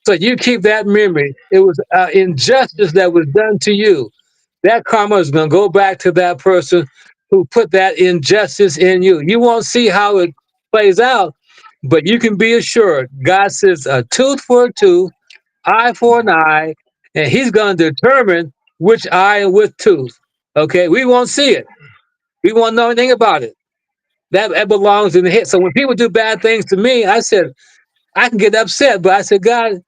So you keep that memory. It was injustice that was done to you. That karma is going to go back to that person who put that injustice in you. You won't see how it plays out, but you can be assured God says a tooth for a tooth, eye for an eye, and He's going to determine which eye with tooth. Okay, we won't see it. We won't know anything about it. That belongs in the head. So when people do bad things to me, I said I can get upset, but I said, God,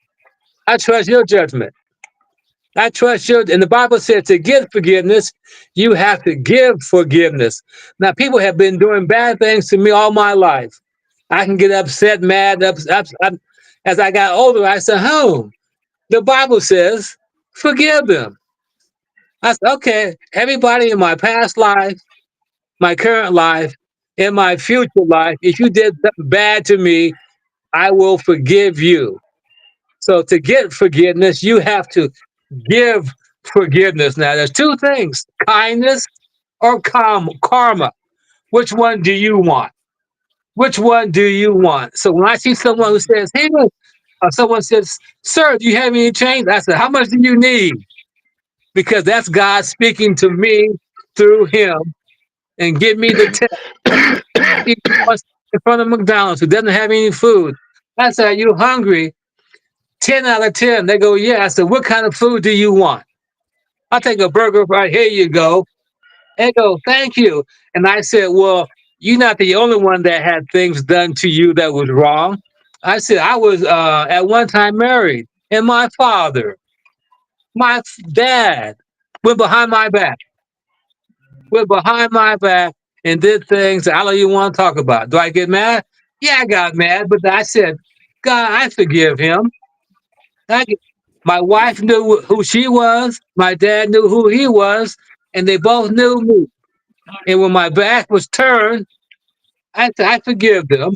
I trust your judgment. I trust you. And the Bible said to get forgiveness, you have to give forgiveness. Now, people have been doing bad things to me all my life. I can get upset, mad. As I got older, I said, the Bible says, forgive them. I said, okay, everybody in my past life, my current life, in my future life, if you did something bad to me, I will forgive you. So to get forgiveness, you have to give forgiveness. Now, there's two things: kindness or karma. Which one do you want? Which one do you want? So when I see someone who says, hey, look, someone says, sir, do you have any change? I said, how much do you need? Because that's God speaking to me through him and give me the tip. He wants in front of McDonald's who doesn't have any food. I said, are you hungry? 10 out of 10. They go, yeah. I said, what kind of food do you want? I'll take a burger right here. You go. They go, thank you. And I said, well, you're not the only one that had things done to you that was wrong. I said, I was at one time married, and my father, dad, went behind my back, and did things that I don't even want to talk about. Do I get mad? Yeah, I got mad, but I said, God, I forgive him. I, my wife knew who she was. My dad knew who he was, and they both knew me. And when my back was turned, I forgive them.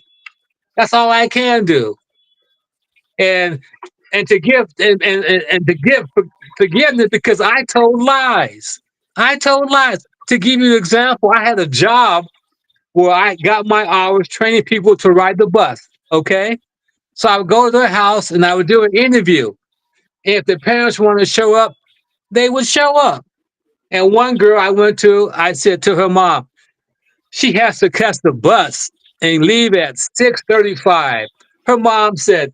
That's all I can do. And to give and to give forgiveness because I told lies. I told lies. To give you an example, I had a job where I got my hours training people to ride the bus. Okay. So I would go to their house and I would do an interview. If the parents wanted to show up, they would show up. And one girl I went to, I said to her mom, she has to catch the bus and leave at 6:35. Her mom said,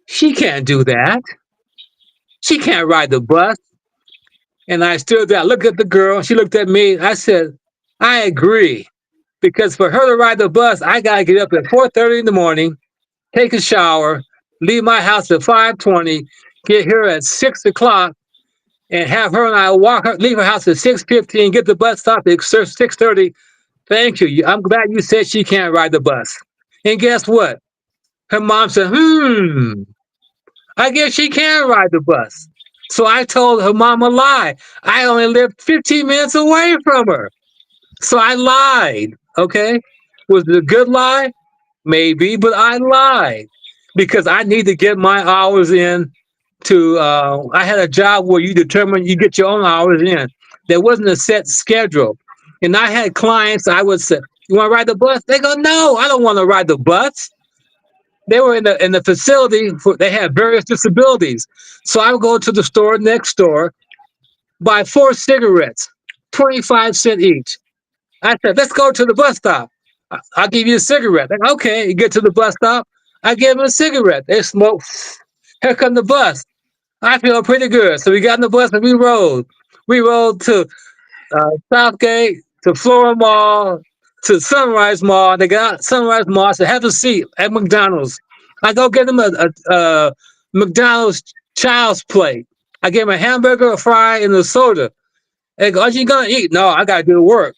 she can't do that. She can't ride the bus. And I stood there, I looked at the girl. She looked at me. I said, I agree. Because for her to ride the bus, I got to get up at 4:30 in the morning, take a shower, leave my house at 5:20, get here at 6 o'clock, and have her and I walk her, leave her house at 6:15, get the bus stop at 6:30. Thank you. I'm glad you said she can't ride the bus. And guess what? Her mom said, I guess she can ride the bus. So I told her mom a lie. I only lived 15 minutes away from her. So I lied. Okay. Was it a good lie? Maybe, but I lied because I need to get my hours in to I had a job where you determine you get your own hours in. There wasn't a set schedule. And I had clients I would say, you want to ride the bus? They go, no, I don't want to ride the bus. They were in the facility for they had various disabilities. So I would go to the store next door, buy 4 cigarettes, 25 cents each. I said, let's go to the bus stop. I'll give you a cigarette. Like, okay, you get to the bus stop. I give them a cigarette. They smoke. Here come the bus. I feel pretty good. So we got in the bus and we rode. We rode to Southgate, to Flora Mall, to Sunrise Mall. They got Sunrise Mall. I said, have a seat at McDonald's. I go get them a McDonald's child's plate. I gave them a hamburger, a fry, and a soda. They go, are you going to eat? No, I got to do the work.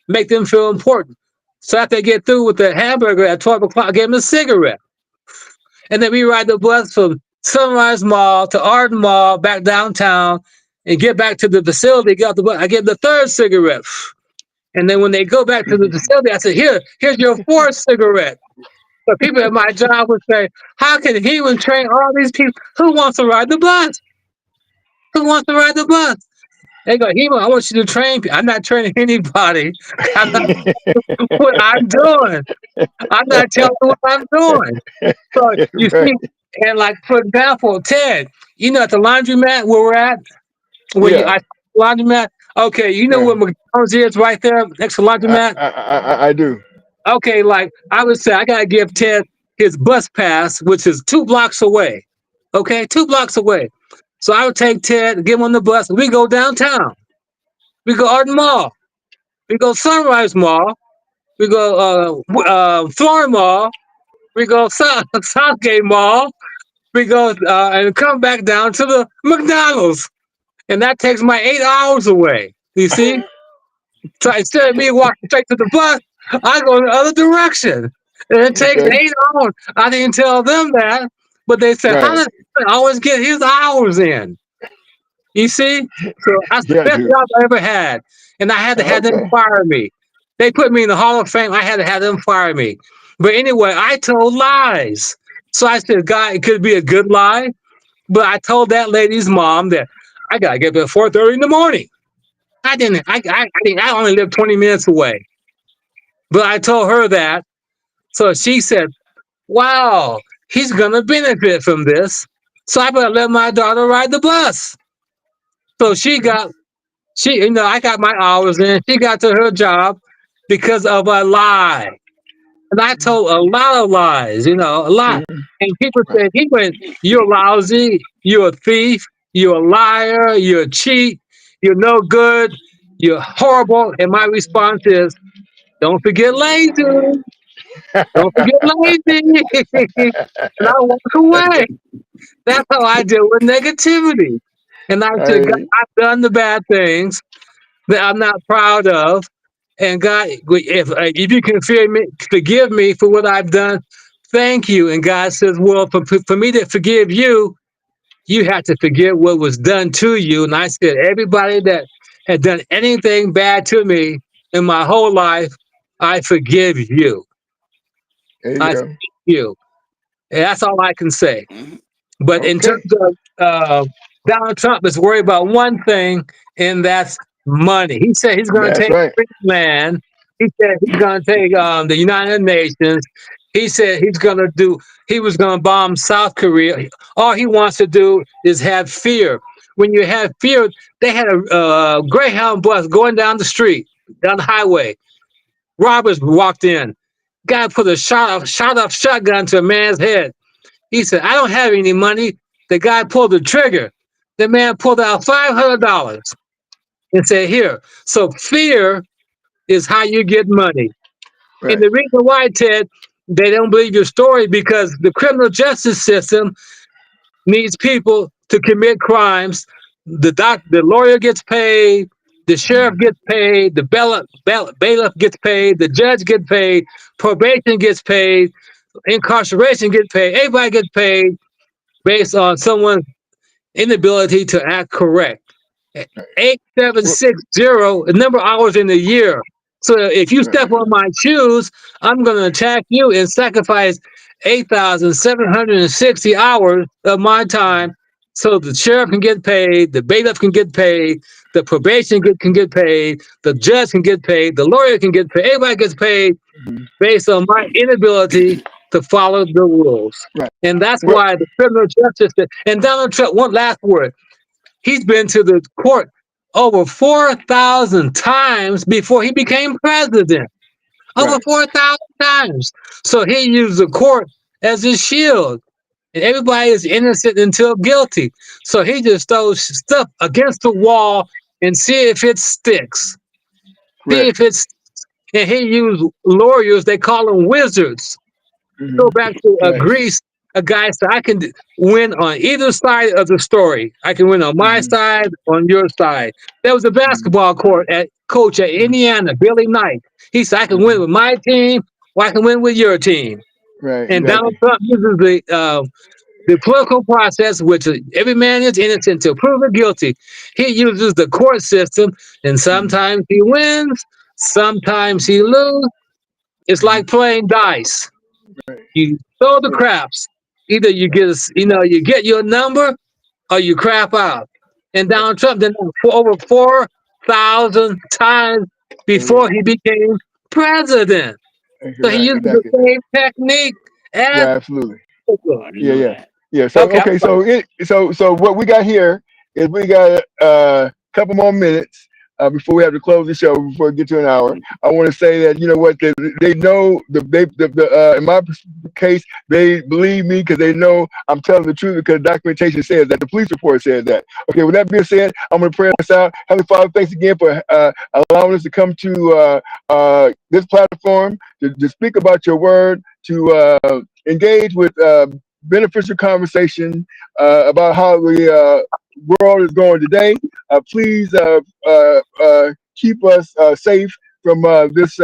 Make them feel important. So after they get through with the hamburger at 12 o'clock, I gave them a cigarette. And then we ride the bus from Sunrise Mall to Arden Mall, back downtown, and get back to the facility, get off the bus. I give the 3rd cigarette. And then when they go back to the facility, I said, here's your 4th cigarette. So people at my job would say, how can he even train all these people? Who wants to ride the bus? Who wants to ride the bus? They go, Hemo, I want you to train people. I'm not training anybody. I'm not what I'm doing. I'm not telling you what I'm doing. So you Right. see, and like for example, Ted, you know at the laundromat where we're at, where you Yeah. I laundromat. Okay, you know Yeah. where McDonald's is right there next to laundromat. I do. Okay, like I would say, I gotta give Ted his bus pass, which is 2 blocks away. Okay, 2 blocks away. So I would take Ted, get him on the bus, and we go downtown. We go Arden Mall. We go Sunrise Mall. We go Florida Mall. We go Southgate Mall. We go and come back down to the McDonald's. And that takes my 8 hours away. You see? So instead of me walking straight to the bus, I go in the other direction. And it takes Okay. 8 hours. I didn't tell them that, but they said, how Right. does he always get his hours in? You see? So that's the Yeah, I best do. job I ever had. And I had to have them Okay. fire me. They put me in the Hall of Fame. I had to have them fire me. But anyway, I told lies. So I said, God, it could be a good lie. But I told that lady's mom that I gotta get up at 4:30 in the morning. I didn't. I only lived 20 minutes away. But I told her that So she said, wow, he's going to benefit from this. So I better let my daughter ride the bus. So I got my hours in. She got to her job because of a lie. And I told a lot of lies, a lot. Mhm. And people Right. said, you're lousy, you're a thief, you're a liar, you're a cheat, you're no good, you're horrible. And my response is, don't forget lazy. Don't forget lazy. And I walk away. That's how I deal with negativity. And I said, God, I, I've done the bad things that I'm not proud of. And God, if you can forgive me for what I've done, thank you. And God says, well, for me to forgive you, you have to forget what was done to you. And I said, everybody that had done anything bad to me in my whole life, I forgive you. there you I go. forgive you. And that's all I can say. Mhm. But in terms Okay. of Donald Trump is worried about one thing, and that's money. He said he's going to That's take right. Greenland. He said he's going to take the United Nations. He said he was going to bomb South Korea. All he wants to do is have fear. When you have fear, they had a Greyhound bus going down the street, down the highway. Robbers walked in. Guy put a shot off shotgun to a man's head. He said, I don't have any money. The guy pulled the trigger. The man pulled out $500 and said, here. So fear is how you get money. And Right. the reason why, Ted, they don't believe your story because the criminal justice system needs people to commit crimes. The lawyer gets paid, the sheriff gets paid, the bailiff gets paid, the judge gets paid, probation gets paid, incarceration gets paid, everybody gets paid based on someone's inability to act correct. Right. Well, 8760, the number of hours in a year. So if you right. step on my shoes, I'm going to attack you and sacrifice 8,760 hours of my time so the sheriff can get paid, the bailiff can get paid, the can get paid, the judge can get paid, the lawyer can get paid, everybody gets paid Mhm. based on my inability to follow the rules. Right. And that's Well, why the criminal justice and Donald Trump, one last word, he's been to the court over 4,000 times before he became president. Over right. 4,000 times. So he used the court as his shield. And everybody is innocent until guilty. So he just throws stuff against the wall and see if it sticks. See Correct. if it's, and he used lawyers, they call them wizards. Go Hmm. back to Right. Greece, a guy said, I can win on either side of the story. I can win on my Hmm. side, on your side. There was a basketball coach at Hmm. Indiana, Billy Knight. He said, I can win Hmm. with my team, or I can win with your team. Right. And Donald Exactly. Trump uses the political process, which every man is innocent until proven guilty. He uses the court system, and Hmm. sometimes he wins, sometimes he loses. It's Hmm. like playing dice. Right. You throw the Well, craps. Either you get your number or you crap out. And right. Donald Trump did that for over 4,000 times There you before go. he became president. So he Right. uses the Exactly. same technique Yeah. as Absolutely. Oh, I didn't Yeah. know Yeah. that. Yeah. So okay. okay. So what we got here is we got a couple more minutes before we have to close the show before we get to an hour. I want to say that you know what they know in my case they believe me because they know I'm telling the truth because documentation says that the police report says that. Okay. With that being said, I'm going to pray us out. Heavenly Father, thanks again for allowing us to come to this platform to speak about your word to engage with. Beneficial conversation about how the world is going today. Please keep us safe from this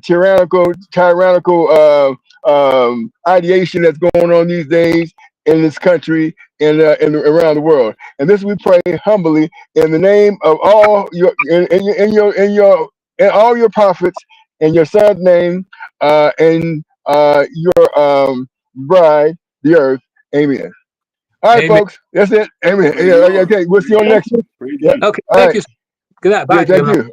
tyrannical ideation that's going on these days in this country and around the world. And this we pray humbly in the name of all in all your prophets in your son's name and your bride, the earth. Amen. All right, Amen. folks. That's it. Amen. Praise Yeah, the Lord. okay. We'll see you on the Praise, next one. praise Yeah. Jesus. Okay. All Thank right. you. Good night. Yeah. Bye, Thank gentlemen. you.